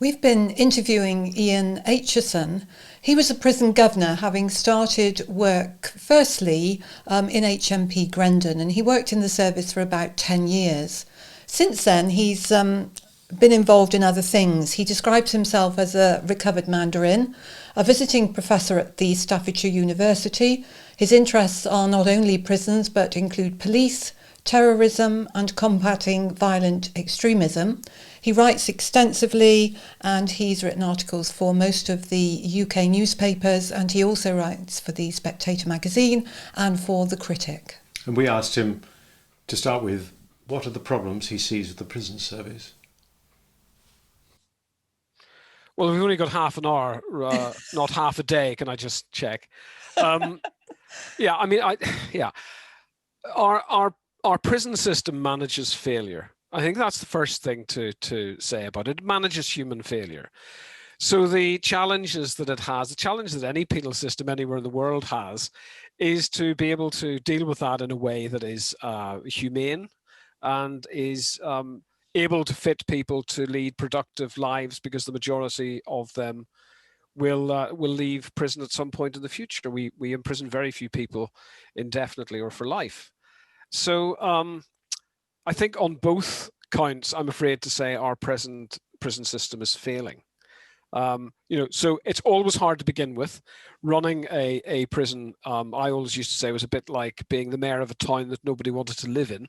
We've been interviewing Ian Acheson. He was a prison governor, having started work firstly in HMP Grendon, and he worked in the service for about 10 years. Since then, he's been involved in other things. He describes himself as a recovered Mandarin, a visiting professor at the Staffordshire University. His interests are not only prisons, but include police, terrorism and combating violent extremism. He writes extensively, and he's written articles for most of the UK newspapers, and he also writes for the Spectator magazine and for The Critic. And we asked him to start with, what are the problems he sees with the prison service? Well, we've only got half an hour, not half a day. Can I just check? Our prison system manages failure. I think that's the first thing to say about it. It manages human failure. So the challenges that it has, the challenge that any penal system anywhere in the world has, is to be able to deal with that in a way that is humane and is able to fit people to lead productive lives, because the majority of them will leave prison at some point in the future. We imprison very few people indefinitely or for life. So I think on both counts, I'm afraid to say our present prison system is failing. So it's always hard to begin with. Running a prison, I always used to say, was a bit like being the mayor of a town that nobody wanted to live in,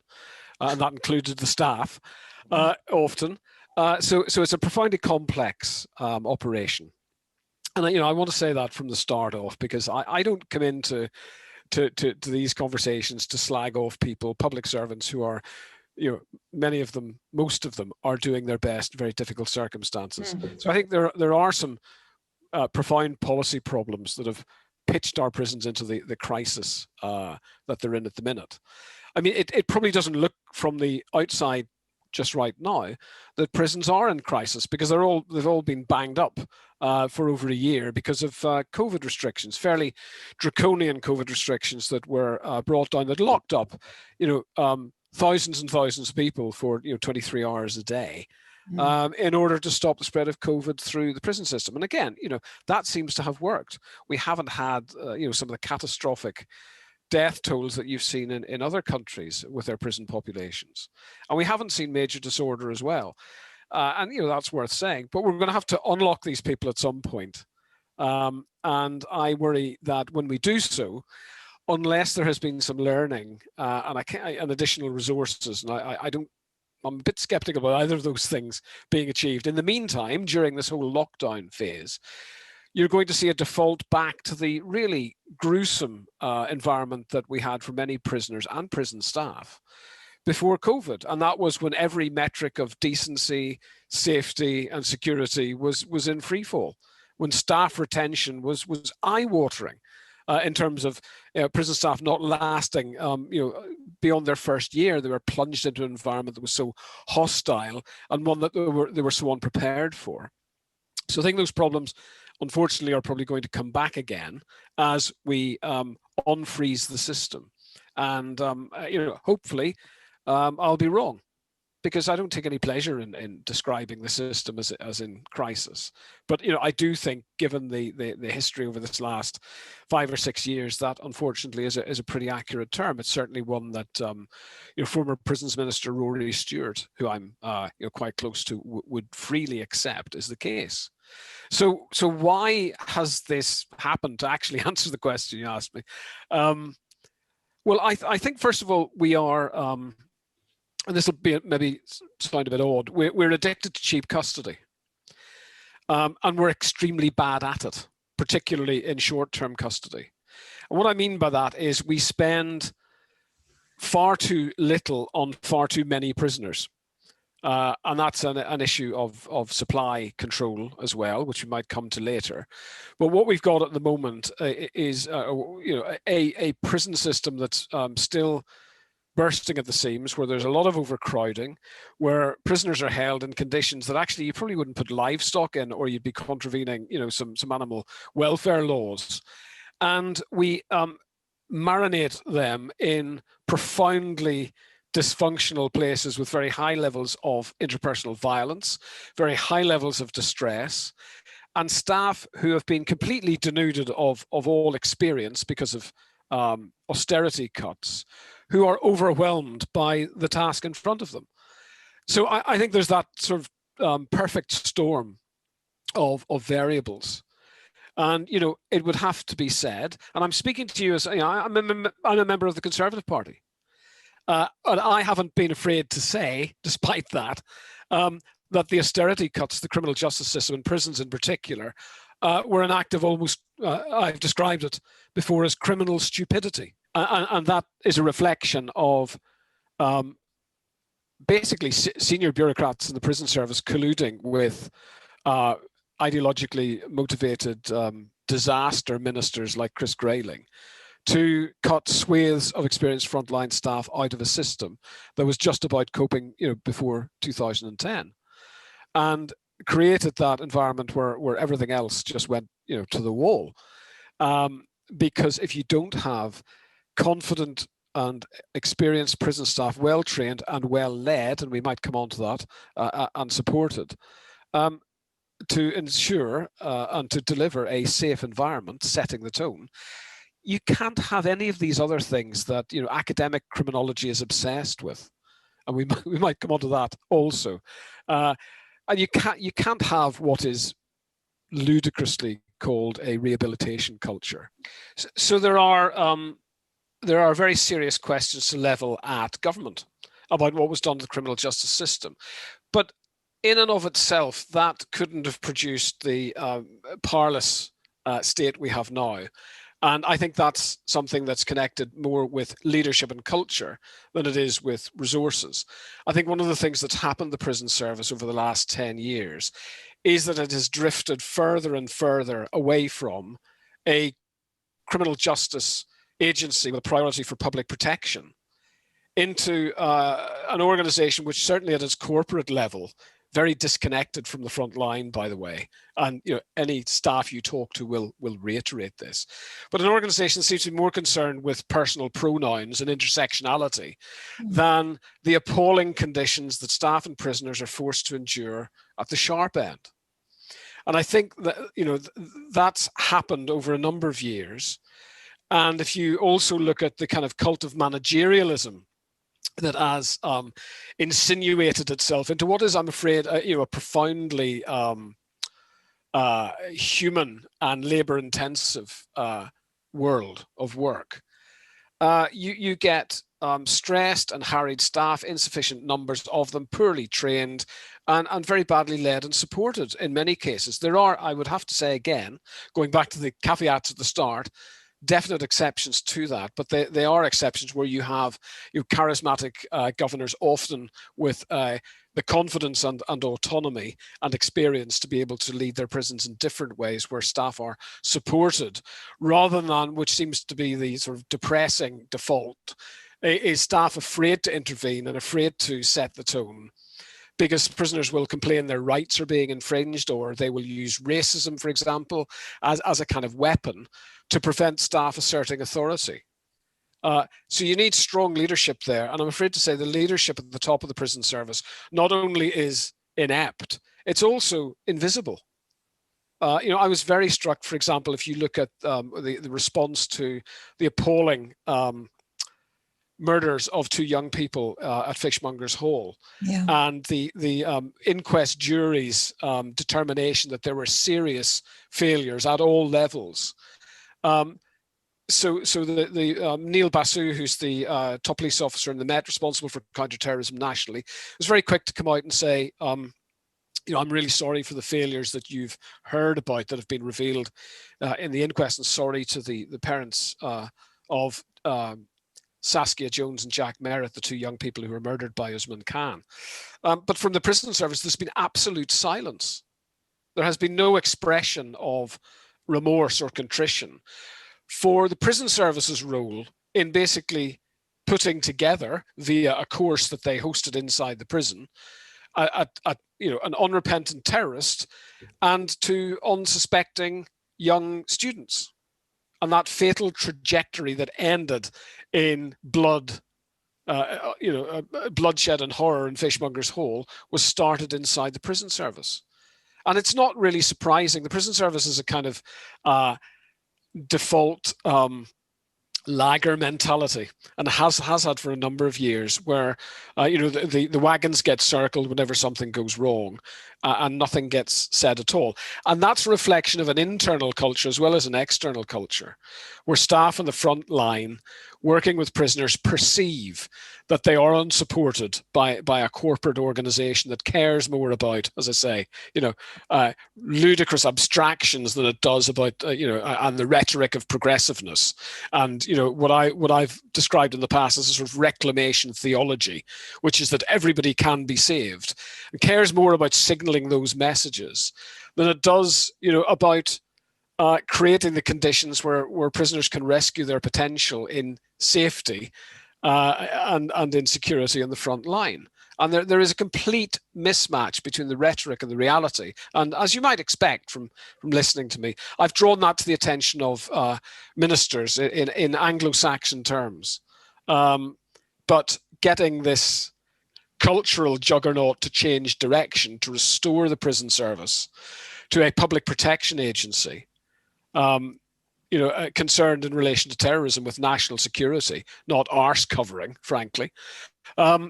and that included the staff often. So it's a profoundly complex operation. And I want to say that from the start off, because I don't come into these conversations to slag off people, public servants who are, many of them, most of them are doing their best in very difficult circumstances. So I think there are some profound policy problems that have pitched our prisons into the crisis that they're in at the minute. I mean, it probably doesn't look from the outside just right now that prisons are in crisis, because they've all been banged up for over a year because of COVID restrictions, fairly draconian COVID restrictions that were brought down, that locked up, thousands and thousands of people for 23 hours a day in order to stop the spread of COVID through the prison system. And again, that seems to have worked. We haven't had some of the catastrophic death tolls that you've seen in other countries with their prison populations. And we haven't seen major disorder as well. And that's worth saying. But we're going to have to unlock these people at some point. And I worry that when we do so, unless there has been some learning and additional resources, and I'm a bit skeptical about either of those things being achieved. In the meantime, during this whole lockdown phase, you're going to see a default back to the really gruesome environment that we had for many prisoners and prison staff before COVID. And that was when every metric of decency, safety and security was in free fall, when staff retention was eye-watering. In terms of prison staff not lasting, beyond their first year. They were plunged into an environment that was so hostile and one that they were so unprepared for. So I think those problems, unfortunately, are probably going to come back again as we unfreeze the system. And hopefully, I'll be wrong, because I don't take any pleasure in describing the system as in crisis. But I do think, given the history over this last 5 or 6 years, that unfortunately is a pretty accurate term. It's certainly one that former Prisons Minister Rory Stewart, who I'm quite close to, would freely accept is the case. So why has this happened? To actually answer the question you asked me, well, I think first of all we are. And this will be maybe sound a bit odd, we're addicted to cheap custody. And we're extremely bad at it, particularly in short-term custody. And what I mean by that is we spend far too little on far too many prisoners. And that's an issue of supply control as well, which we might come to later. But what we've got at the moment is a prison system that's still bursting at the seams, where there's a lot of overcrowding, where prisoners are held in conditions that actually you probably wouldn't put livestock in, or you'd be contravening, some animal welfare laws. And we marinate them in profoundly dysfunctional places with very high levels of interpersonal violence, very high levels of distress, and staff who have been completely denuded of all experience because of austerity cuts, who are overwhelmed by the task in front of them. So I think there's that sort of perfect storm of variables. And, you know, it would have to be said, and I'm speaking to you as, you know, I'm a member of the Conservative Party. And I haven't been afraid to say, despite that, that the austerity cuts, the criminal justice system and prisons in particular, were an act of almost, I've described it before as criminal stupidity. And that is a reflection of basically senior bureaucrats in the prison service colluding with ideologically motivated disaster ministers like Chris Grayling to cut swathes of experienced frontline staff out of a system that was just about coping, you know, before 2010, and created that environment where everything else just went, you know, to the wall. Because if you don't have confident and experienced prison staff, well trained and well led, and we might come on to that, and supported, to ensure and to deliver a safe environment, setting the tone, you can't have any of these other things that, you know, academic criminology is obsessed with, and we might come on to that also. And you can't have what is ludicrously called a rehabilitation culture. So there are very serious questions to level at government about what was done to the criminal justice system, but in and of itself, that couldn't have produced the powerless state we have now. And I think that's something that's connected more with leadership and culture than it is with resources. I think one of the things that's happened to the prison service over the last 10 years is that it has drifted further and further away from a criminal justice agency with a priority for public protection into an organization which, certainly at its corporate level, very disconnected from the front line, by the way, and, you know, any staff you talk to will reiterate this. But an organization seems to be more concerned with personal pronouns and intersectionality than the appalling conditions that staff and prisoners are forced to endure at the sharp end. And I think that, you know, that's happened over a number of years. And if you also look at the kind of cult of managerialism that has insinuated itself into what is, I'm afraid, you know, a profoundly human and labor-intensive world of work, you get stressed and harried staff, insufficient numbers of them, poorly trained, and very badly led and supported in many cases. There are, I would have to say again, going back to the caveats at the start, definite exceptions to that, but they are exceptions where you have, you know, charismatic governors, often with the confidence and autonomy and experience to be able to lead their prisons in different ways, where staff are supported, rather than, which seems to be the sort of depressing default, is staff afraid to intervene and afraid to set the tone, because prisoners will complain their rights are being infringed, or they will use racism, for example, as a kind of weapon to prevent staff asserting authority. So you need strong leadership there. And I'm afraid to say the leadership at the top of the prison service not only is inept, it's also invisible. You know, I was very struck, for example, if you look at the response to the appalling murders of two young people at Fishmongers Hall, and the inquest jury's determination that there were serious failures at all levels. So the Neil Basu, who's the top police officer in the Met responsible for counter-terrorism nationally, was very quick to come out and say, you know, I'm really sorry for the failures that you've heard about that have been revealed in the inquest, and sorry to the parents of Saskia Jones and Jack Merritt, the two young people who were murdered by Usman Khan. But from the prison service, there's been absolute silence. There has been no expression of remorse or contrition for the prison service's role in basically putting together, via a course that they hosted inside the prison, you know, an unrepentant terrorist and to unsuspecting young students, and that fatal trajectory that ended in blood bloodshed and horror in Fishmonger's Hole was started inside the prison service. And it's not really surprising. The prison service is a kind of default lagger mentality, and has had for a number of years, where the wagons get circled whenever something goes wrong, and nothing gets said at all. And that's a reflection of an internal culture as well as an external culture, where staff on the front line working with prisoners perceive that they are unsupported by a corporate organization that cares more about, as I say, ludicrous abstractions than it does about, and the rhetoric of progressiveness. And, what I've described in the past as a sort of reclamation theology, which is that everybody can be saved, and cares more about signaling those messages than it does, about creating the conditions where prisoners can rescue their potential in safety and in security on the front line. And there is a complete mismatch between the rhetoric and the reality. And as you might expect from listening to me, I've drawn that to the attention of ministers in Anglo-Saxon terms. But getting this cultural juggernaut to change direction, to restore the prison service to a public protection agency, concerned in relation to terrorism with national security, not arse covering, frankly,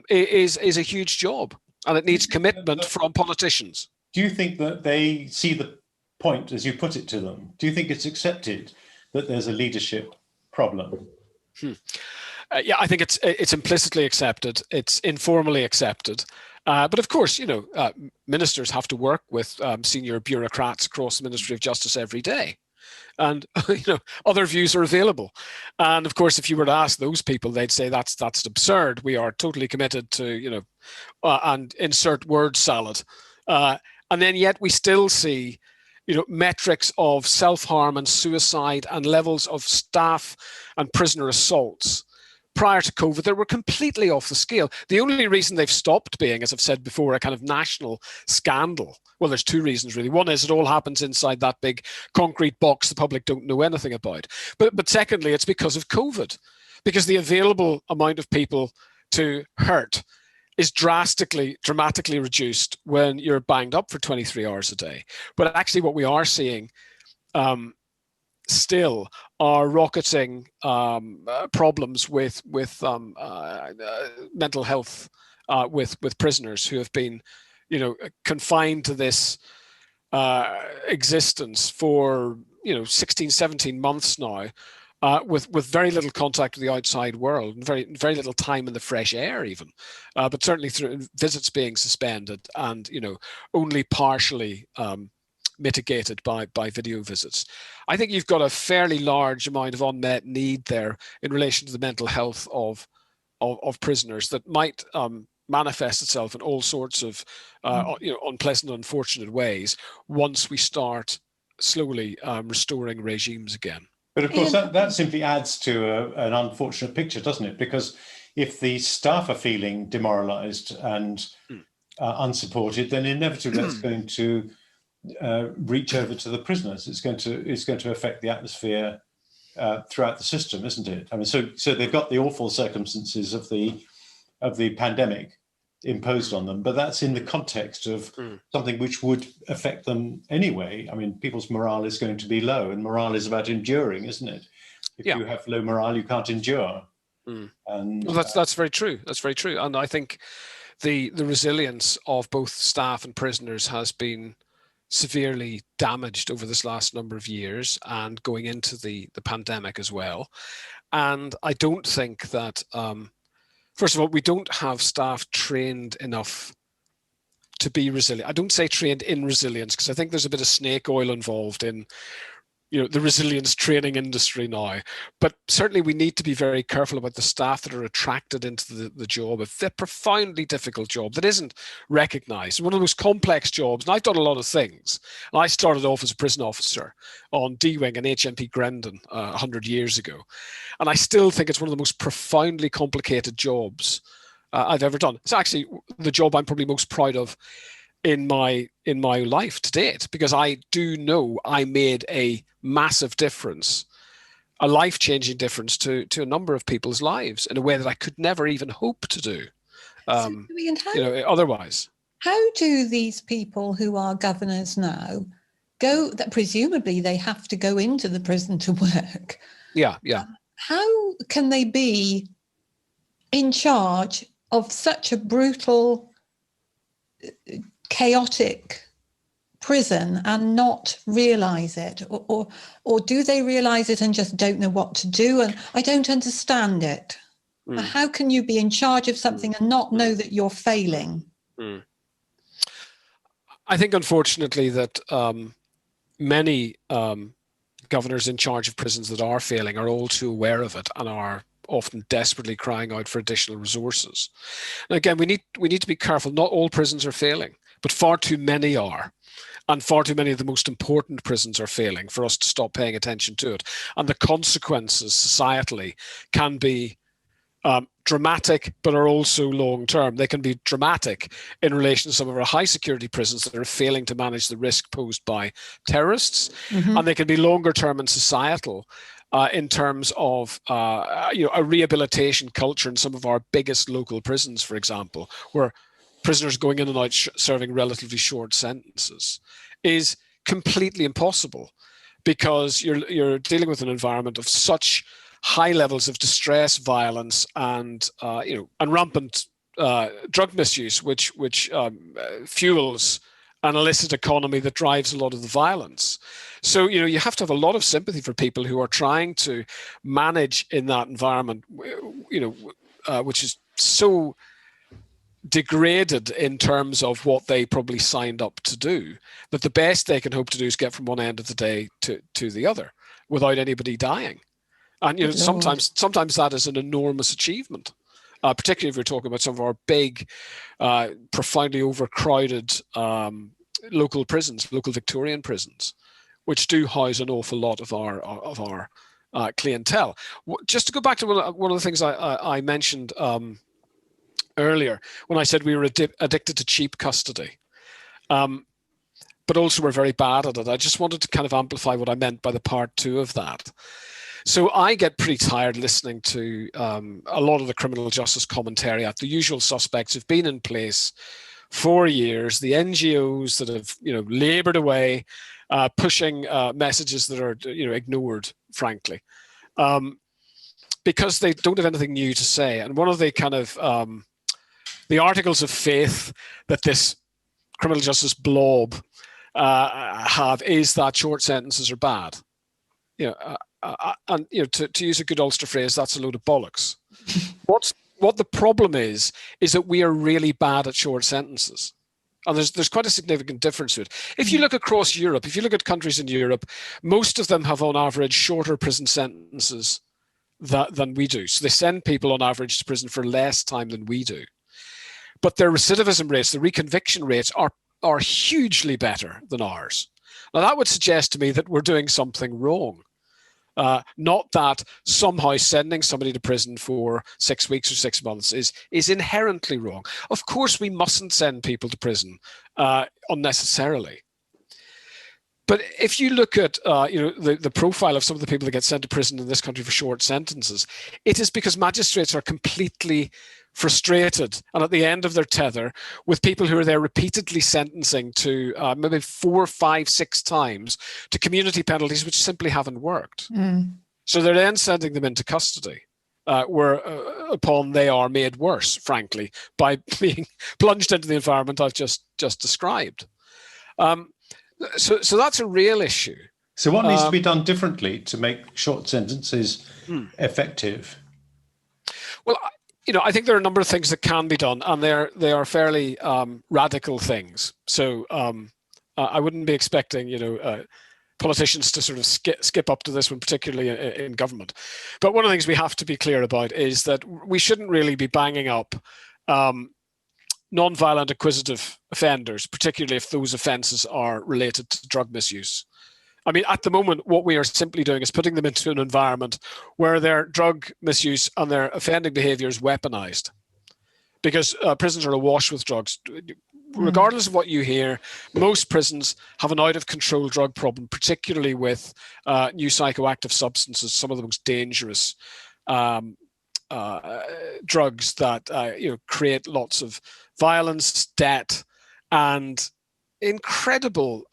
is a huge job, and it needs commitment from politicians. Do you think that they see the point as you put it to them? Do you think it's accepted that there's a leadership problem? Yeah, I think it's implicitly accepted. It's informally accepted. But of course, ministers have to work with senior bureaucrats across the Ministry of Justice every day. And other views are available. And of course, if you were to ask those people, they'd say that's absurd. We are totally committed to, and insert word salad. And then yet we still see, metrics of self-harm and suicide and levels of staff and prisoner assaults prior to COVID that were completely off the scale. The only reason they've stopped being, as I've said before, a kind of national scandal. Well, there's two reasons, really. One is it all happens inside that big concrete box the public don't know anything about. But secondly, it's because of COVID, because the available amount of people to hurt is dramatically reduced when you're banged up for 23 hours a day. But actually what we are seeing still are rocketing problems with mental health with prisoners who have been, confined to this existence for 16, 17 months now, with very little contact with the outside world and very little time in the fresh air even, but certainly through visits being suspended and only partially mitigated by video visits. I think you've got a fairly large amount of unmet need there in relation to the mental health of prisoners that might manifest itself in all sorts of unpleasant, unfortunate ways once we start slowly restoring regimes again. But of course, that simply adds to an unfortunate picture, doesn't it? Because if the staff are feeling demoralised and unsupported, then inevitably that's going to reach over to the prisoners. It's going to affect the atmosphere throughout the system, isn't it? I mean, so they've got the awful circumstances of the pandemic imposed on them, but that's in the context of something which would affect them anyway. I mean, people's morale is going to be low, and morale is about enduring, isn't it? If you have low morale, you can't endure. And well, that's very true. That's very true. And I think the resilience of both staff and prisoners has been severely damaged over this last number of years and going into the pandemic as well. And I don't think that first of all, we don't have staff trained enough to be resilient. I don't say trained in resilience, because I think there's a bit of snake oil involved in the resilience training industry now. But certainly we need to be very careful about the staff that are attracted into the job, a profoundly difficult job that isn't recognised. One of the most complex jobs, and I've done a lot of things. I started off as a prison officer on D-Wing in HMP Grendon 100 years ago. And I still think it's one of the most profoundly complicated jobs I've ever done. It's actually the job I'm probably most proud of in my life to date, because I do know I made a massive difference a life-changing difference to a number of people's lives in a way that I could never even hope to do, otherwise. How do these people who are governors now go, that presumably they have to go into the prison to work? Yeah. How can they be in charge of such a brutal, chaotic prison and not realise it? Or do they realise it and just don't know what to do? And I don't understand it. How can you be in charge of something and not know that you're failing? I think, unfortunately, that many governors in charge of prisons that are failing are all too aware of it and are often desperately crying out for additional resources. And again, we need to be careful. Not all prisons are failing, but far too many are. And far too many of the most important prisons are failing for us to stop paying attention to it. And the consequences societally can be dramatic, but are also long-term. They can be dramatic in relation to some of our high-security prisons that are failing to manage the risk posed by terrorists, and they can be longer-term and societal in terms of a rehabilitation culture in some of our biggest local prisons, for example, where prisoners going in and out serving relatively short sentences is completely impossible, because you're dealing with an environment of such high levels of distress, violence, and rampant drug misuse, which fuels an illicit economy that drives a lot of the violence. So you have to have a lot of sympathy for people who are trying to manage in that environment, which is so degraded in terms of what they probably signed up to do, that the best they can hope to do is get from one end of the day to the other without anybody dying. And sometimes that is an enormous achievement, particularly if we're talking about some of our big, profoundly overcrowded local prisons, local Victorian prisons, which do house an awful lot of our clientele. Just to go back to one of the things I mentioned earlier, when I said we were addicted to cheap custody, but also we're very bad at it. I just wanted to kind of amplify what I meant by the part two of that. So I get pretty tired listening to a lot of the criminal justice commentariat. The usual suspects have been in place for years. The NGOs that have, laboured away, pushing messages that are, ignored, frankly, because they don't have anything new to say. And one of the kind of the articles of faith that this criminal justice blob have is that short sentences are bad. And to use a good Ulster phrase, that's a load of bollocks. What the problem is that we are really bad at short sentences, and there's quite a significant difference to it. If you look across Europe, if you look at countries in Europe, most of them have on average shorter prison sentences than we do. So they send people on average to prison for less time than we do, but their recidivism rates, the reconviction rates, are hugely better than ours. Now that would suggest to me that we're doing something wrong. Not that somehow sending somebody to prison for 6 weeks or 6 months is inherently wrong. Of course, we mustn't send people to prison unnecessarily. But if you look at the profile of some of the people that get sent to prison in this country for short sentences, it is because magistrates are completely frustrated and at the end of their tether with people who are there repeatedly sentencing to maybe 4, 5, 6 times to community penalties which simply haven't worked. So they're then sending them into custody, whereupon they are made worse, frankly, by being plunged into the environment I've just described. So that's a real issue. So what needs to be done differently to make short sentences effective? Well, I think there are a number of things that can be done, and they are fairly radical things. So I wouldn't be expecting, politicians to sort of skip up to this one, particularly in government. But one of the things we have to be clear about is that we shouldn't really be banging up non-violent acquisitive offenders, particularly if those offences are related to drug misuse. I mean, at the moment, what we are simply doing is putting them into an environment where their drug misuse and their offending behaviour is weaponised, because prisons are awash with drugs. regardless of what you hear, most prisons have an out-of-control drug problem, particularly with new psychoactive substances, some of the most dangerous drugs that create lots of violence, debt, and incredibly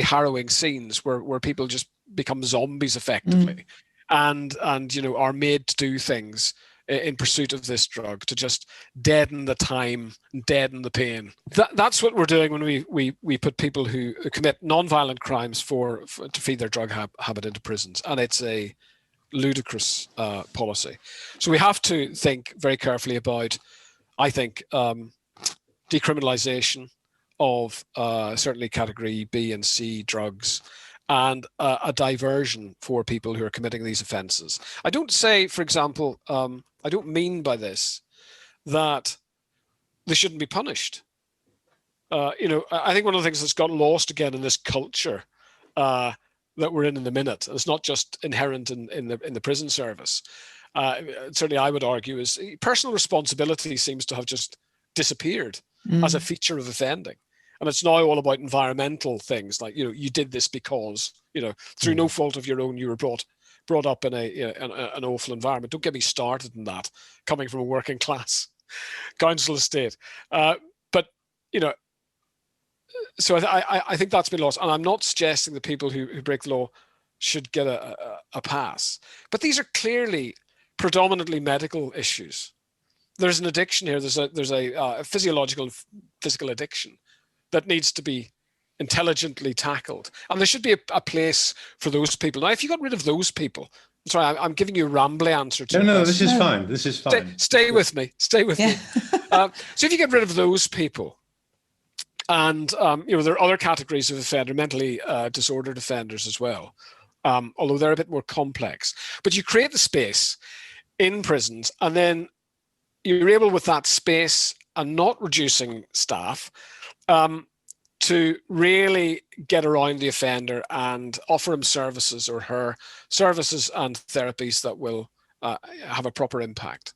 harrowing scenes where people just become zombies effectively, and are made to do things in pursuit of this drug to just deaden the time, deaden the pain. That's what we're doing when we put people who commit non-violent crimes to feed their drug habit into prisons, and it's a ludicrous policy. So we have to think very carefully about, I think, decriminalisation of certainly category B and C drugs, and a diversion for people who are committing these offences. I don't say, for example, I don't mean by this that they shouldn't be punished. I think one of the things that's got lost again in this culture that we're in the minute, and it's not just inherent in the prison service, certainly I would argue, is personal responsibility seems to have just disappeared as a feature of offending. And it's now all about environmental things, like, you did this because, through no fault of your own, you were brought up in an awful environment. Don't get me started in that, coming from a working class council estate. So I think that's been lost. And I'm not suggesting that people who break the law should get a pass. But these are clearly predominantly medical issues. There's an addiction here. There's a physiological, physical addiction that needs to be intelligently tackled. And there should be a place for those people. Now, if you got rid of those people, sorry, I'm giving you a rambly answer to No, this is fine. This is fine. Stay with me. So if you get rid of those people, and there are other categories of offender, mentally disordered offenders as well, although they're a bit more complex. But you create the space in prisons, and then you're able, with that space and not reducing staff, to really get around the offender and offer him services, or her services and therapies that will have a proper impact.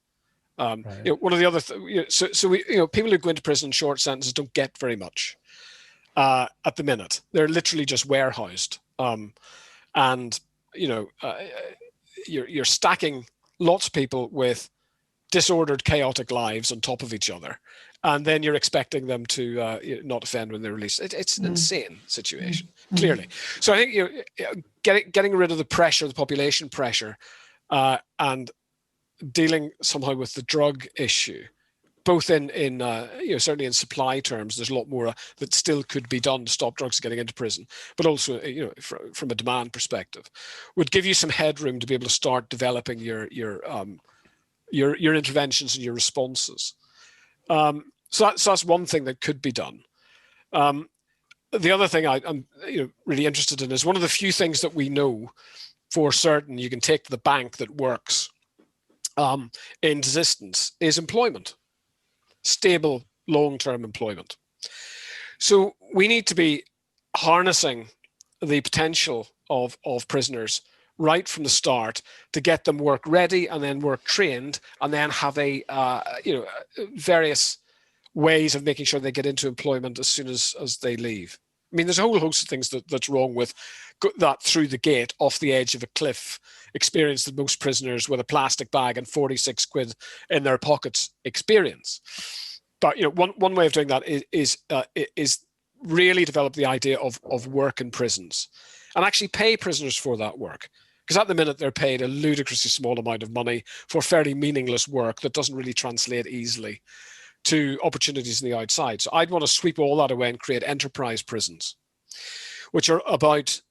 One of the other people who go into prison in short sentences don't get very much at the minute. They're literally just warehoused, and you're stacking lots of people with disordered, chaotic lives on top of each other, and then you're expecting them to not offend when they're released. It's an insane situation, clearly. So I think getting rid of the pressure, the population pressure, and dealing somehow with the drug issue, both in certainly in supply terms, there's a lot more that still could be done to stop drugs getting into prison, but also from a demand perspective, would give you some headroom to be able to start developing your interventions and your responses. So that's one thing that could be done. The other thing I'm really interested in is one of the few things that we know for certain you can take to the bank that works in desistance is employment, stable long-term employment. So we need to be harnessing the potential of prisoners right from the start to get them work ready and then work trained, and then have various ways of making sure they get into employment as soon as they leave. I mean, there's a whole host of things that's wrong with that through the gate, off the edge of a cliff experience that most prisoners with a plastic bag and 46 quid in their pockets experience. But one way of doing that is really develop the idea of work in prisons, and actually pay prisoners for that work. Because at the minute they're paid a ludicrously small amount of money for fairly meaningless work that doesn't really translate easily to opportunities on the outside. So I'd want to sweep all that away and create enterprise prisons, which are about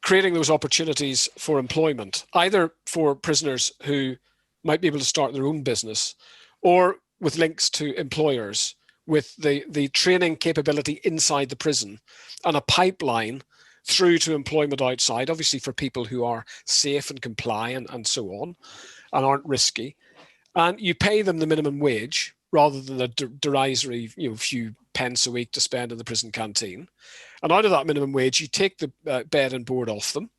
creating those opportunities for employment, either for prisoners who might be able to start their own business, or with links to employers with the training capability inside the prison and a pipeline through to employment outside, obviously for people who are safe and compliant and so on, and aren't risky. And you pay them the minimum wage rather than a derisory few pence a week to spend in the prison canteen. And out of that minimum wage, you take the bed and board off them,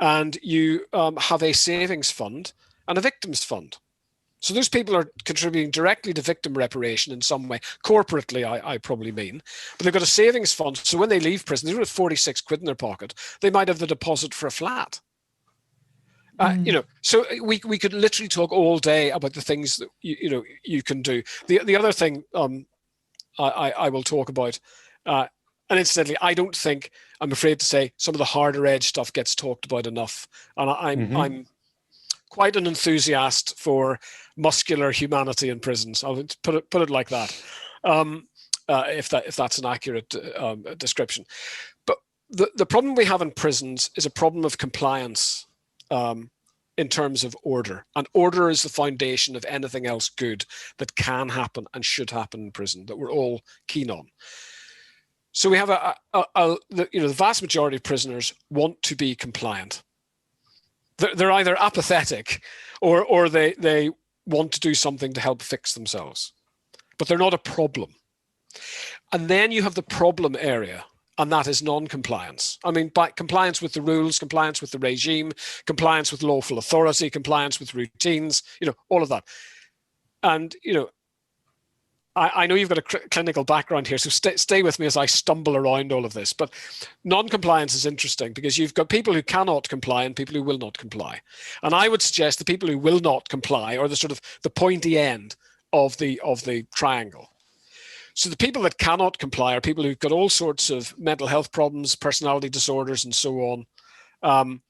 and you have a savings fund and a victims fund. So those people are contributing directly to victim reparation in some way. Corporately, I probably mean. But they've got a savings fund. So when they leave prison, they don't have 46 quid in their pocket. They might have the deposit for a flat. So we could literally talk all day about the things that you can do. The other thing I will talk about, and incidentally, I don't think, I'm afraid to say, some of the harder edge stuff gets talked about enough. And I'm quite an enthusiast for muscular humanity in prisons. I'll put it like that, if that's an accurate description. But the problem we have in prisons is a problem of compliance. In terms of order. And order is the foundation of anything else good that can happen and should happen in prison that we're all keen on. So we have the vast majority of prisoners want to be compliant. They're either apathetic or they want to do something to help fix themselves, but they're not a problem. And then you have the problem area, and that is non-compliance. I mean, by compliance with the rules, compliance with the regime, compliance with lawful authority, compliance with routines, all of that. And, I know you've got a clinical background here, so stay with me as I stumble around all of this. But non-compliance is interesting because you've got people who cannot comply and people who will not comply. And I would suggest the people who will not comply are the sort of the pointy end of the triangle. So the people that cannot comply are people who've got all sorts of mental health problems, personality disorders, and so on.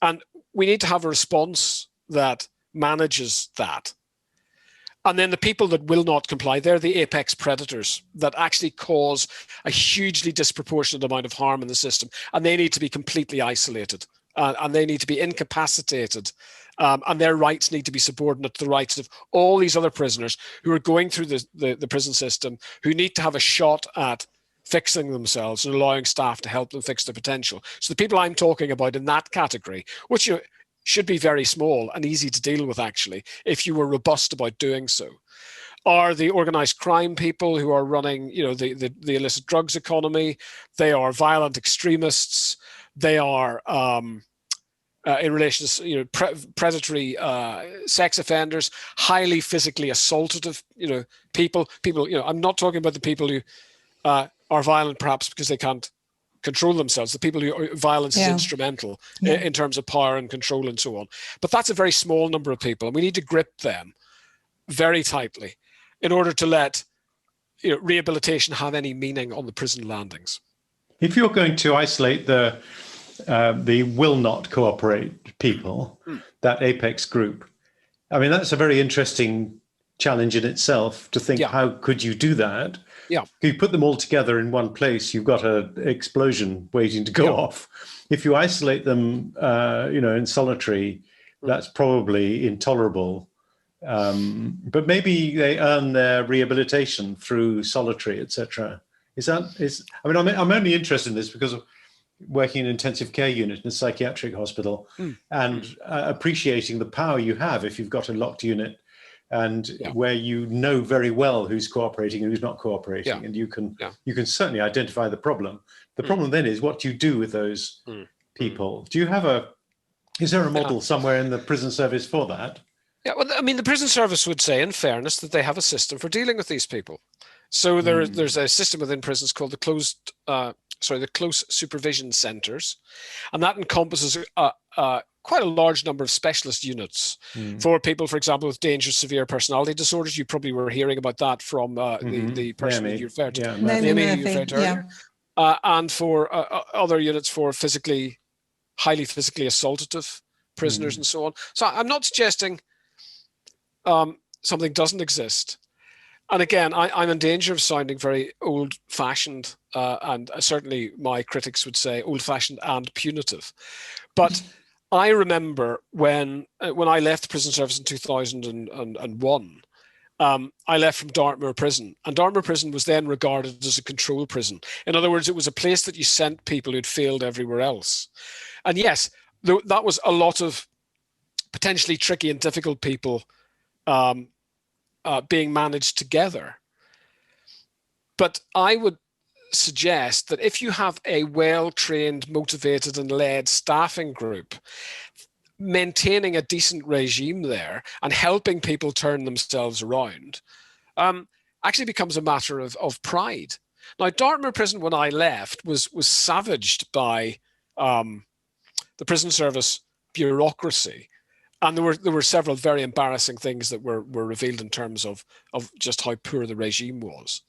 And we need to have a response that manages that. And then the people that will not comply, they're the apex predators that actually cause a hugely disproportionate amount of harm in the system. And they need to be completely isolated. And they need to be incapacitated. And their rights need to be subordinate to the rights of all these other prisoners who are going through the prison system, who need to have a shot at fixing themselves and allowing staff to help them fix their potential. So the people I'm talking about in that category, which should be very small and easy to deal with, actually, if you were robust about doing so, are the organized crime people who are running, the illicit drugs economy. They are violent extremists. They are in relation to predatory sex offenders, highly physically assaultative people. I'm not talking about the people who are violent perhaps because they can't control themselves. The people who violence is instrumental in terms of power and control and so on. But that's a very small number of people, and we need to grip them very tightly in order to let rehabilitation have any meaning on the prison landings. If you're going to isolate the will not cooperate people, that apex group, I mean, that's a very interesting challenge in itself to think, how could you do that? Yeah. If you put them all together in one place, you've got an explosion waiting to go off. If you isolate them, in solitary, that's probably intolerable. But maybe they earn their rehabilitation through solitary, etc. I'm only interested in this because of working in an intensive care unit in a psychiatric hospital and appreciating the power you have if you've got a locked unit and where you know very well who's cooperating and who's not cooperating, and you can certainly identify the problem. The problem then is what do you do with those people? Do you have is there a model somewhere in the prison service for that? Yeah, well, I mean, the prison service would say, in fairness, that they have a system for dealing with these people. So there's a system within prisons called the close supervision centres, and that encompasses quite a large number of specialist units for people, for example, with dangerous severe personality disorders. You probably were hearing about that from the person that you referred to, earlier. And for other units for highly physically assaultative prisoners and so on. So I'm not suggesting something doesn't exist. And again, I'm in danger of sounding very old-fashioned, and certainly my critics would say old-fashioned and punitive. But I remember when I left the prison service in 2001, I left from Dartmoor Prison. And Dartmoor Prison was then regarded as a control prison. In other words, it was a place that you sent people who'd failed everywhere else. And yes, that was a lot of potentially tricky and difficult people being managed together. But I would suggest that if you have a well-trained, motivated and led staffing group, maintaining a decent regime there and helping people turn themselves around actually becomes a matter of pride. Now, Dartmoor Prison, when I left, was savaged by the prison service bureaucracy. And there were several very embarrassing things that were revealed in terms of just how poor the regime was.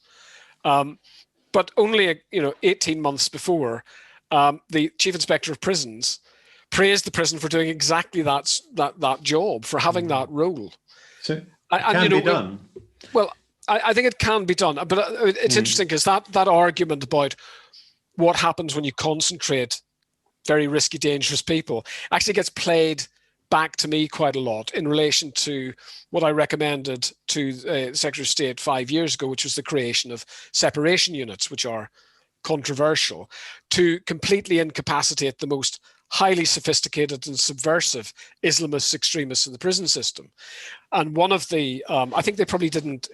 But only 18 months before, the Chief Inspector of Prisons praised the prison for doing exactly that job, for having that role. So it can be done. Well, I think it can be done, but it's interesting because that argument about what happens when you concentrate very risky, dangerous people actually gets played back to me quite a lot in relation to what I recommended to the Secretary of State 5 years ago, which was the creation of separation units, which are controversial, to completely incapacitate the most highly sophisticated and subversive Islamist extremists in the prison system. And one of the, I think they probably didn't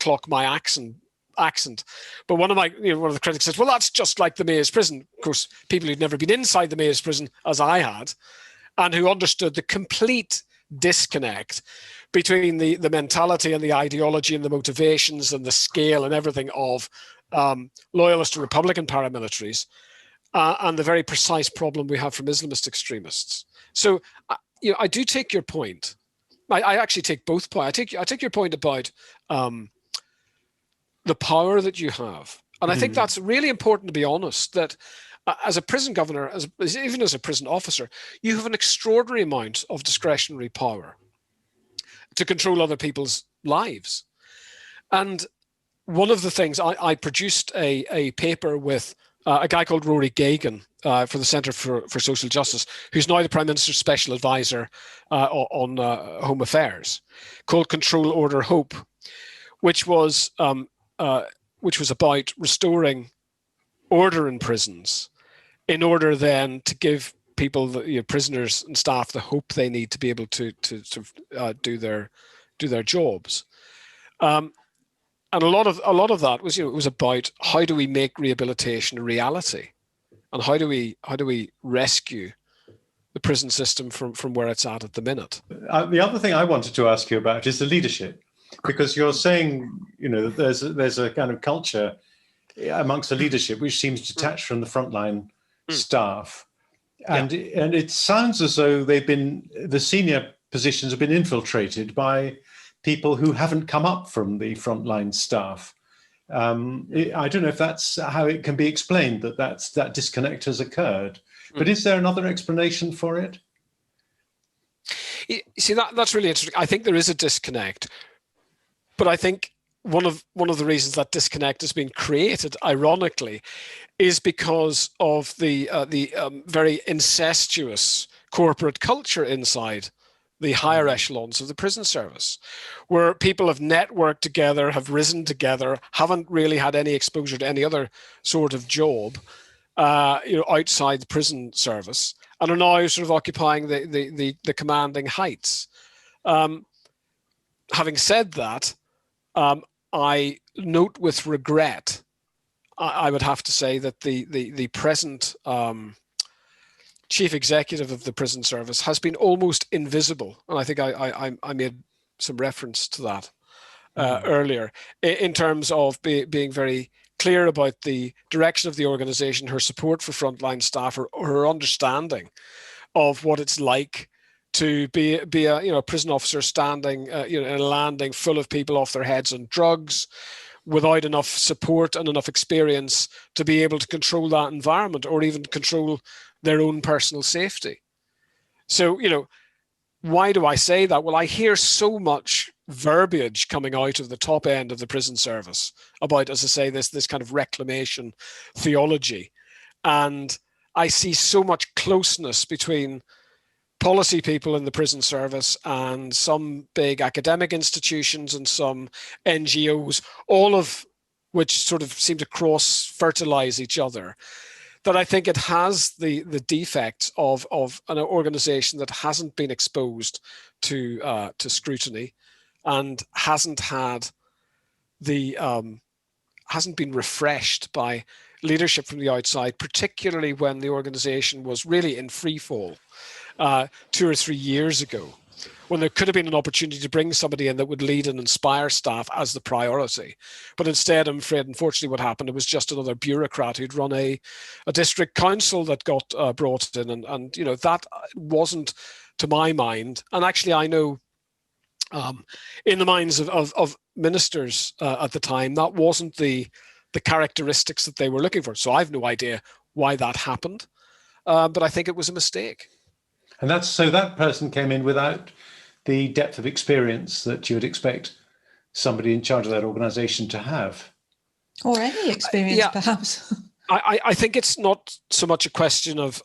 clock my accent, but one of the critics says, well, that's just like the Mayor's prison. Of course, people who'd never been inside the Mayor's prison, as I had, and who understood the complete disconnect between the mentality and the ideology and the motivations and the scale and everything of loyalist and Republican paramilitaries, and the very precise problem we have from Islamist extremists. So, I do take your point. I actually take both points. I take your point about the power that you have, and I think that's really important, to be honest. That as a prison governor, even as a prison officer, you have an extraordinary amount of discretionary power to control other people's lives. And one of the things, I produced a paper with a guy called Rory Gagan for the Centre for Social Justice, who's now the Prime Minister's Special Advisor on Home Affairs, called Control, Order, Hope, which was about restoring order in prisons in order then to give people, prisoners and staff, the hope they need to be able to do their jobs. And a lot of that was, it was about how do we make rehabilitation a reality, and how do we rescue the prison system from where it's at the minute. The other thing I wanted to ask you about is the leadership, because you're saying, there's a kind of culture amongst the leadership which seems detached from the frontline staff, and it sounds as though the senior positions have been infiltrated by people who haven't come up from the frontline staff. I don't know if that's how it can be explained, that disconnect has occurred. But is there another explanation for it? You see, that's really interesting. I think there is a disconnect, but I think one of the reasons that disconnect has been created, ironically, is because of the very incestuous corporate culture inside the higher echelons of the prison service, where people have networked together, have risen together, haven't really had any exposure to any other sort of job, outside the prison service, and are now sort of occupying the commanding heights. Having said that, I note with regret, I would have to say, that the present chief executive of the prison service has been almost invisible, and I think I made some reference to that earlier, in terms of being very clear about the direction of the organisation, her support for frontline staff, or her understanding of what it's like to be a prison officer standing in a landing full of people off their heads on drugs, without enough support and enough experience to be able to control that environment, or even control their own personal safety. So, why do I say that? Well, I hear so much verbiage coming out of the top end of the prison service about, as I say, this kind of reclamation theology. And I see so much closeness between policy people in the prison service and some big academic institutions and some NGOs, all of which sort of seem to cross-fertilize each other, that I think it has the defects of an organization that hasn't been exposed to scrutiny, and hasn't been refreshed by leadership from the outside, particularly when the organization was really in free fall. 2 or 3 years ago, when there could have been an opportunity to bring somebody in that would lead and inspire staff as the priority. But instead, I'm afraid, unfortunately, what happened, it was just another bureaucrat who'd run a district council that got brought in. And that wasn't, to my mind, and actually I know in the minds of ministers at the time, that wasn't the characteristics that they were looking for. So I've no idea why that happened, but I think it was a mistake. And so that person came in without the depth of experience that you would expect somebody in charge of that organisation to have. Or any experience, perhaps. I think it's not so much a question of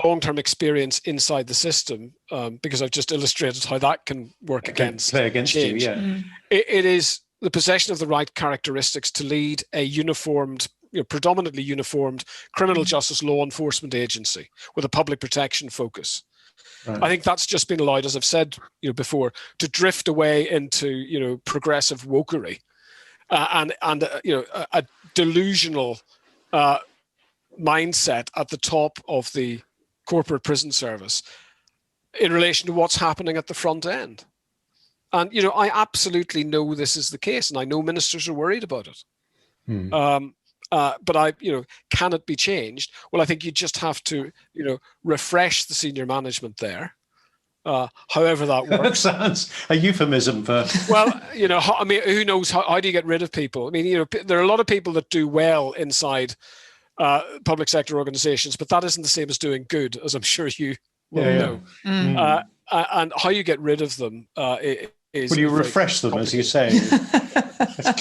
long-term experience inside the system, because I've just illustrated how that can work play against change. You. Yeah, it is the possession of the right characteristics to lead a uniformed, predominantly uniformed criminal justice law enforcement agency with a public protection focus. Right. I think that's just been allowed, as I've said before, to drift away into progressive wokery and a delusional mindset at the top of the corporate prison service in relation to what's happening at the front end. And I absolutely know this is the case, and I know ministers are worried about it. But can it be changed? Well, I think you just have to, refresh the senior management there, however that works. That sounds a euphemism for. Well, who knows? How do you get rid of people? I mean, there are a lot of people that do well inside public sector organizations, but that isn't the same as doing good, as I'm sure you will know. And how you get rid of them is. Will you refresh them, as you say?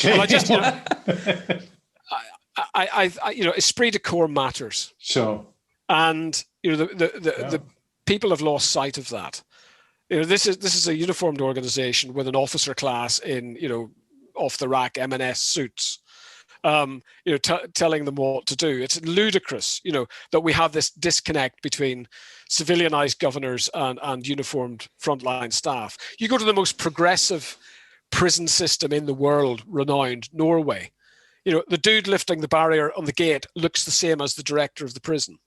Well, I just. Esprit de corps matters. Sure. And the people have lost sight of that. This is a uniformed organization with an officer class in off the rack M&S suits, telling them what to do. It's ludicrous, that we have this disconnect between civilianized governors and uniformed frontline staff. You go to the most progressive prison system in the world, renowned Norway. The dude lifting the barrier on the gate looks the same as the director of the prison.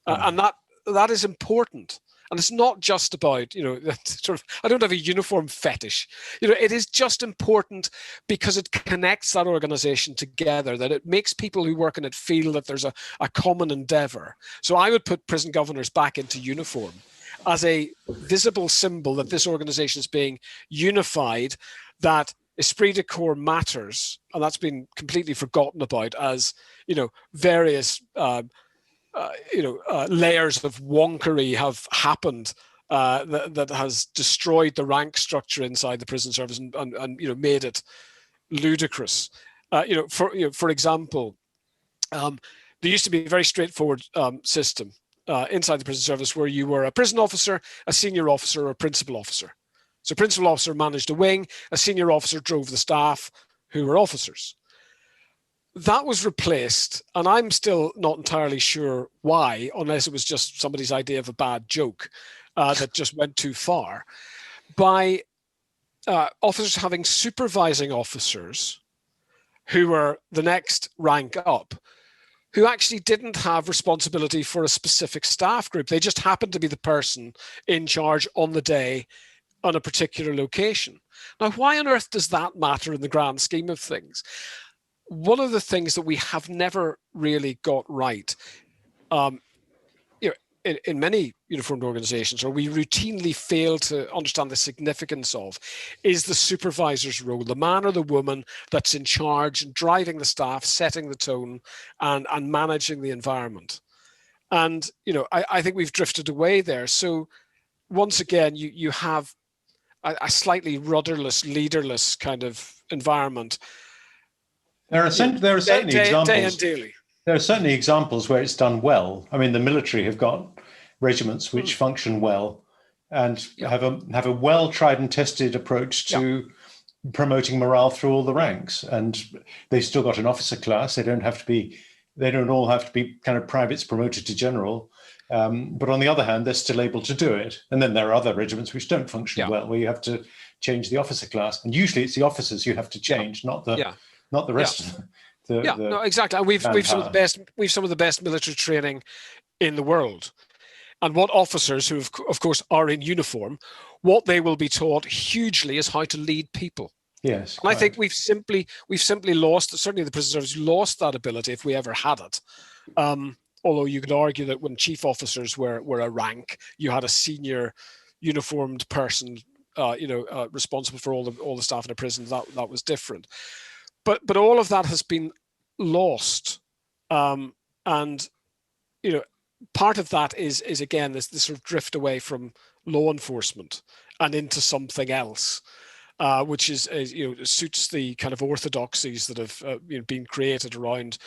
And that is important. And it's not just about, I don't have a uniform fetish. It is just important because it connects that organization together, that it makes people who work in it feel that there's a common endeavor. So I would put prison governors back into uniform as a visible symbol that this organization is being unified, that esprit de corps matters, and that's been completely forgotten about as various layers of wonkery have happened that has destroyed the rank structure inside the prison service and made it ludicrous. For example, there used to be a very straightforward system inside the prison service where you were a prison officer, a senior officer, or a principal officer. So principal officer managed a wing, a senior officer drove the staff who were officers. That was replaced, and I'm still not entirely sure why, unless it was just somebody's idea of a bad joke that just went too far, by officers having supervising officers who were the next rank up, who actually didn't have responsibility for a specific staff group. They just happened to be the person in charge on the day on a particular location. Now, why on earth does that matter in the grand scheme of things? One of the things that we have never really got right, in many uniformed organizations, or we routinely fail to understand the significance of, is the supervisor's role, the man or the woman that's in charge and driving the staff, setting the tone, and managing the environment. And, I think we've drifted away there. So once again, you have a slightly rudderless, leaderless kind of environment. There are certainly examples. Day and daily. There are certainly examples where it's done well. I mean, the military have got regiments which function well and have a well tried and tested approach to promoting morale through all the ranks. And they've still got an officer class. They don't all have to be kind of privates promoted to general. But on the other hand, they're still able to do it. And then there are other regiments which don't function well, where you have to change the officer class. And usually it's the officers you have to change, not the rest of them. No, exactly. And we've some of the best military training in the world. and what officers, who of course are in uniform, what they will be taught hugely is how to lead people. Yes, and I think we've simply lost, certainly the prison service lost that ability, if we ever had it. Although you could argue that when chief officers were a rank, you had a senior uniformed person, responsible for all the staff in a prison. That was different. But all of that has been lost, and part of that is again this sort of drift away from law enforcement and into something else, which is suits the kind of orthodoxies that have been created around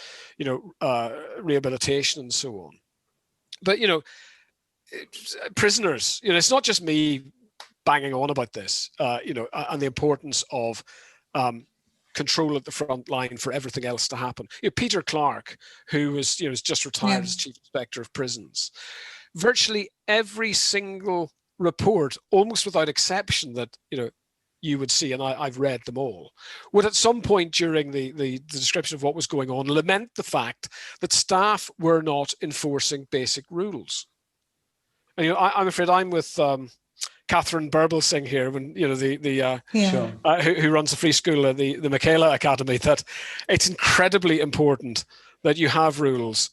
rehabilitation and so on. But prisoners, it's not just me banging on about this, and the importance of control at the front line for everything else to happen. Peter Clark, who was just retired as Chief Inspector of Prisons, virtually every single report, almost without exception, that you would see, and I've read them all, would at some point during the description of what was going on lament the fact that staff were not enforcing basic rules. And I'm afraid I'm with Catherine Burblesing here, when who runs the free school at the Michaela Academy, that it's incredibly important that you have rules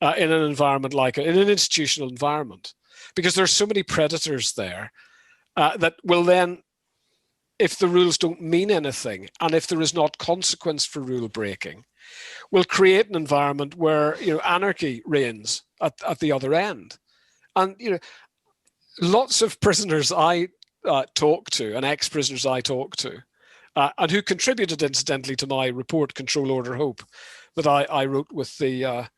in an environment in an institutional environment, because there are so many predators there that will then, if the rules don't mean anything, and if there is not consequence for rule breaking, will create an environment where anarchy reigns at the other end. And lots of prisoners I talk to, and ex-prisoners I talk to, and who contributed incidentally to my report, Control Order Hope, that I wrote with the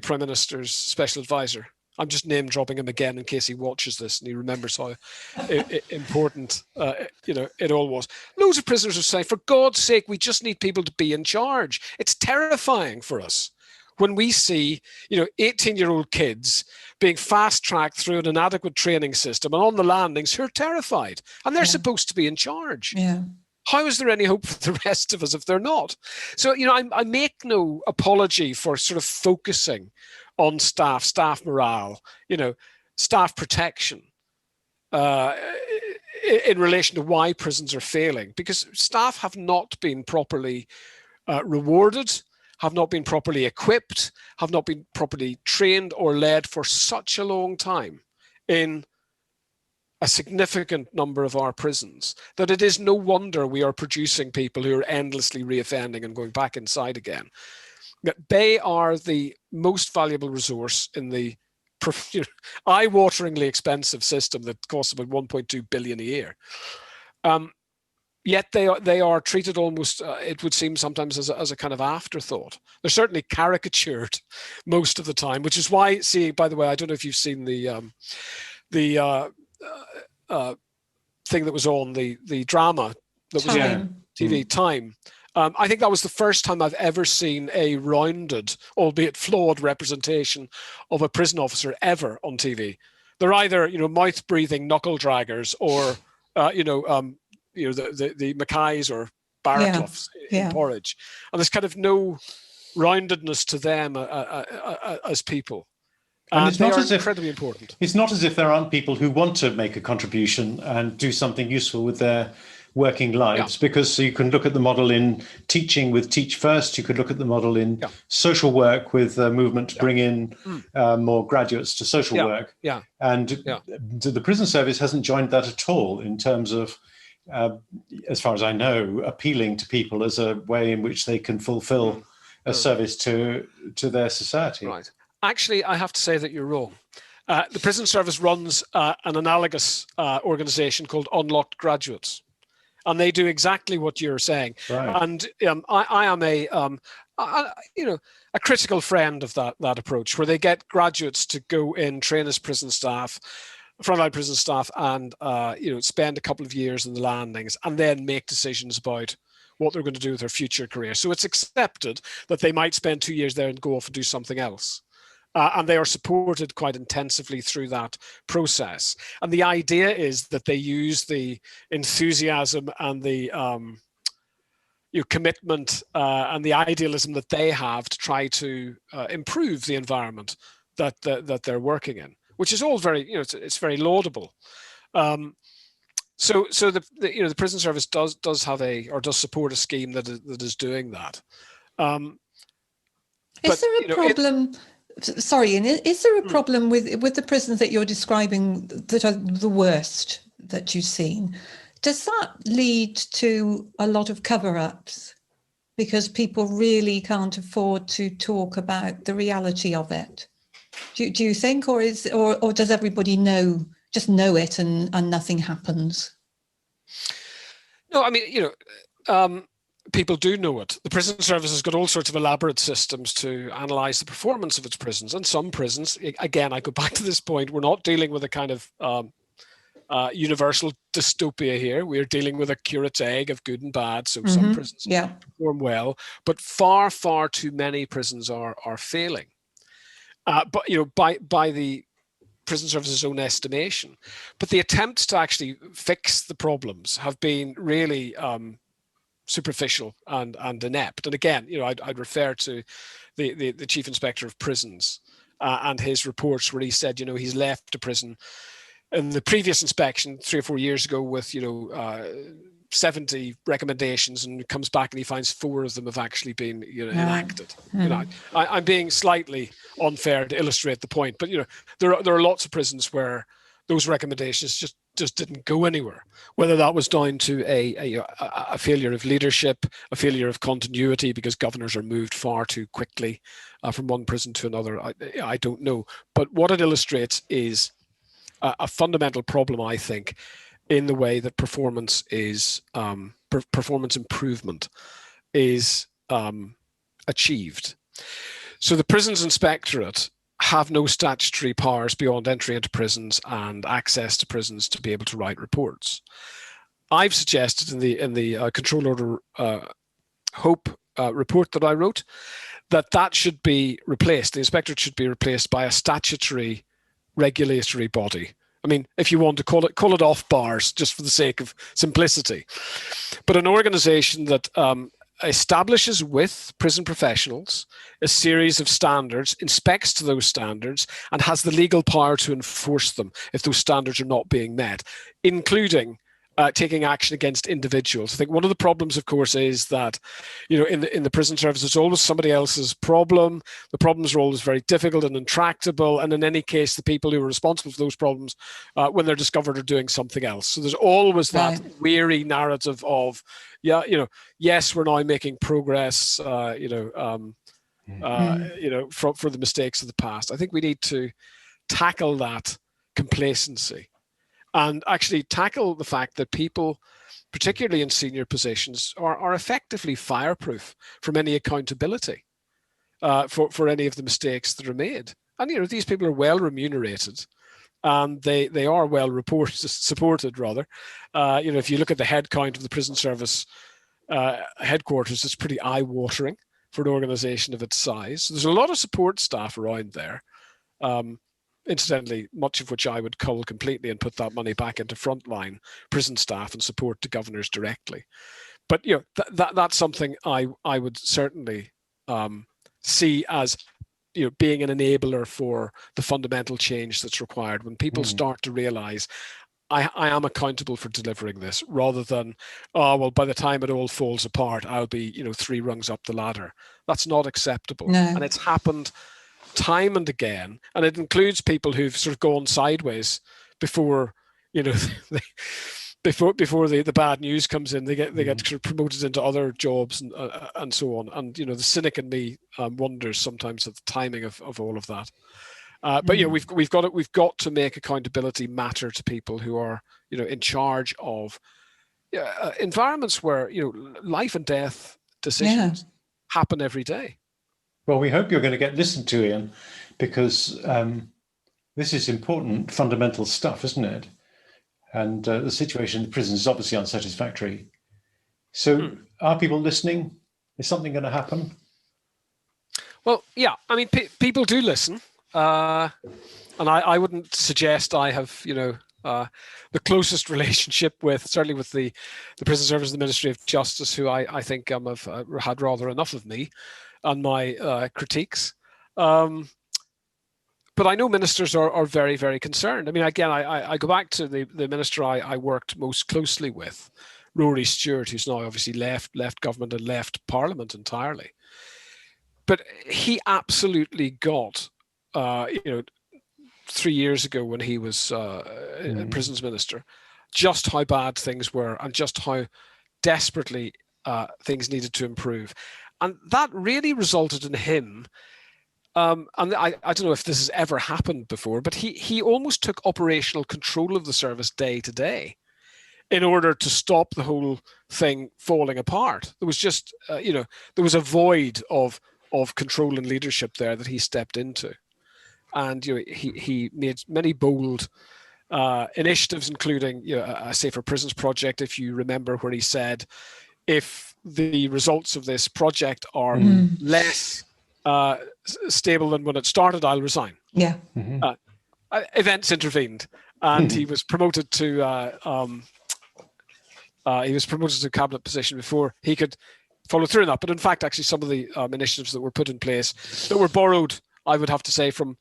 Prime Minister's special advisor. I'm just name dropping him again in case he watches this and he remembers how important it all was. Loads of prisoners are saying, for God's sake, we just need people to be in charge. It's terrifying for us when we see 18-year-old kids being fast-tracked through an inadequate training system and on the landings who are terrified, and they're supposed to be in charge. Yeah. How is there any hope for the rest of us if they're not? So, I make no apology for sort of focusing on staff morale, staff protection, in relation to why prisons are failing, because staff have not been properly rewarded, have not been properly equipped, have not been properly trained or led for such a long time in a significant number of our prisons, that it is no wonder we are producing people who are endlessly reoffending and going back inside again. They are the most valuable resource in the eye-wateringly expensive system that costs about 1.2 billion a year. Yet they are treated almost, it would seem sometimes, as a kind of afterthought. They're certainly caricatured most of the time, which is why, see, by the way, I don't know if you've seen the thing that was on, the drama that was on TV, Time. I think that was the first time I've ever seen a rounded, albeit flawed, representation of a prison officer ever on TV. They're either, mouth-breathing knuckle draggers, or, the Mackays or Barracloughs in Porridge. And there's kind of no roundedness to them as people. And it's not as if incredibly important. It's not as if there aren't people who want to make a contribution and do something useful with their working lives, because you can look at the model in teaching with Teach First. You could look at the model in social work with a movement to bring in more graduates to social work. And the prison service hasn't joined that at all in terms of, as far as I know, appealing to people as a way in which they can fulfill a service to their society. Right. Actually, I have to say that you're wrong. The prison service runs an analogous organisation called Unlocked Graduates, and they do exactly what you're saying. Right. And I am a critical friend of that approach, where they get graduates to go in, train as prison staff, frontline prison staff, and spend a couple of years in the landings, and then make decisions about what they're going to do with their future career. So it's accepted that they might spend 2 years there and go off and do something else. And they are supported quite intensively through that process. And the idea is that they use the enthusiasm and the commitment and the idealism that they have to try to improve the environment that they're working in. which is all very, it's very laudable. So the prison service does have does support a scheme that is doing that. Is there a problem? Sorry, Ian, is there a problem with the prisons that you're describing that are the worst that you've seen? Does that lead to a lot of cover-ups because people really can't afford to talk about the reality of it? Do you think, or does everybody know it and nothing happens? No, I mean, people do know it. The prison service has got all sorts of elaborate systems to analyse the performance of its prisons. And some prisons, again, I go back to this point, we're not dealing with a kind of universal dystopia here. We're dealing with a curate's egg of good and bad. So some prisons perform well, but far, far too many prisons are failing. But by the prison service's own estimation. But the attempts to actually fix the problems have been really superficial and inept. And again, I'd refer to the Chief Inspector of Prisons and his reports where he said, he's left a prison in the previous inspection 3 or 4 years ago with 70 recommendations, and comes back and he finds 4 of them have actually been enacted. I'm being slightly unfair to illustrate the point, but there are lots of prisons where those recommendations just didn't go anywhere, whether that was down to a failure of leadership, a failure of continuity because governors are moved far too quickly from one prison to another. I don't know, but what it illustrates is a fundamental problem, I think, in the way that performance improvement is achieved. So the Prisons Inspectorate have no statutory powers beyond entry into prisons and access to prisons to be able to write reports. I've suggested in the Control Order Hope report that I wrote that should be replaced. The inspectorate should be replaced by a statutory regulatory body. I mean, if you want to call it off bars, just for the sake of simplicity, but an organisation that establishes with prison professionals a series of standards, inspects to those standards, and has the legal power to enforce them if those standards are not being met, including taking action against individuals. I think one of the problems, of course, is that, in the prison service, it's always somebody else's problem. The problems are always very difficult and intractable. And in any case, the people who are responsible for those problems, when they're discovered, are doing something else. So there's always that weary narrative of, yes, we're now making progress, for the mistakes of the past. I think we need to tackle that complacency and actually tackle the fact that people, particularly in senior positions, are effectively fireproof from any accountability for any of the mistakes that are made. And these people are well remunerated, and they are well supported rather. If you look at the head count of the prison service headquarters, it's pretty eye-watering for an organisation of its size. So there's a lot of support staff around there. Incidentally, much of which I would cull completely and put that money back into frontline prison staff and support to governors directly. But that's something I would certainly see as being an enabler for the fundamental change that's required when people start to realise I am accountable for delivering this, rather than by the time it all falls apart, I'll be 3 rungs up the ladder. That's not acceptable, and it's happened time and again, and it includes people who've sort of gone sideways before before the bad news comes in. They get sort of promoted into other jobs and so on. And the cynic in me wonders sometimes at the timing of all of that. But we've got to make accountability matter to people who are in charge of environments where life and death decisions happen every day. Well, we hope you're going to get listened to, Ian, because this is important, fundamental stuff, isn't it? And the situation in the prisons is obviously unsatisfactory. So are people listening? Is something going to happen? Well, yeah. I mean, people do listen. And I wouldn't suggest I have, the closest relationship certainly with the Prison Service and the Ministry of Justice, who I think have had rather enough of me and my critiques. But but I know ministers are very, very concerned. I mean, again, I go back to the minister I worked most closely with, Rory Stewart, who's now obviously left government and left Parliament entirely. But he absolutely got, 3 years ago when he was prisons minister, just how bad things were and just how desperately things needed to improve. And that really resulted in him, and I don't know if this has ever happened before, but he almost took operational control of the service day to day in order to stop the whole thing falling apart. There was just, there was a void of control and leadership there that he stepped into. And he made many bold initiatives, including a Safer Prisons project, if you remember, where he said, if the results of this project are less stable than when it started, I'll resign. Yeah. Events intervened, and he was promoted to a cabinet position before he could follow through on that. But in fact, actually, some of the initiatives that were put in place that were borrowed, I would have to say, from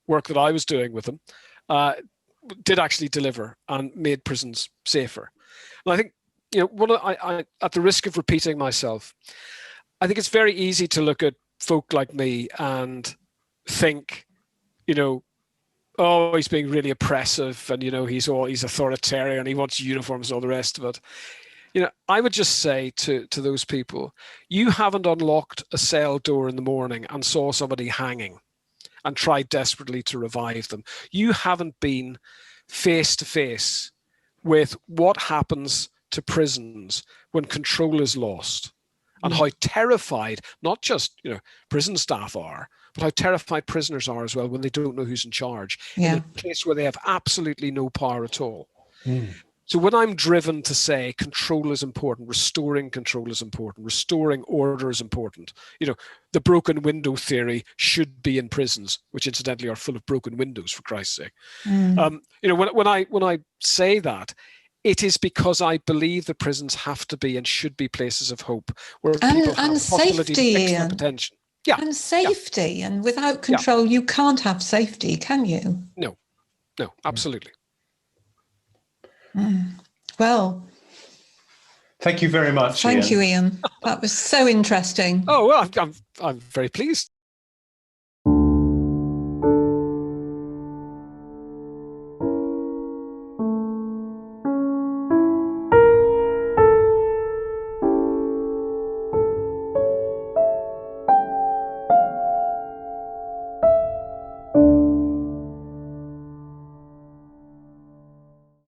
work that I was doing with him, did actually deliver and made prisons safer. And I think, at the risk of repeating myself, I think it's very easy to look at folk like me and think, oh, he's being really oppressive, and he's authoritarian, he wants uniforms and all the rest of it. I would just say to those people, you haven't unlocked a cell door in the morning and saw somebody hanging and tried desperately to revive them. You haven't been face to face with what happens to prisons when control is lost, and how terrified not just prison staff are, but how terrified prisoners are as well when they don't know who's in charge in a place where they have absolutely no power at all. So when I'm driven to say control is important, restoring control is important, restoring order is important, the broken window theory should be in prisons, which incidentally are full of broken windows, for Christ's sake. When I say that, it is because I believe the prisons have to be and should be places of hope where people have the possibility to fix their potential. Yeah. And safety. And without control, you can't have safety, can you? No, absolutely. Well, thank you very much. Thank you, Ian. That was so interesting. Oh, well, I'm very pleased.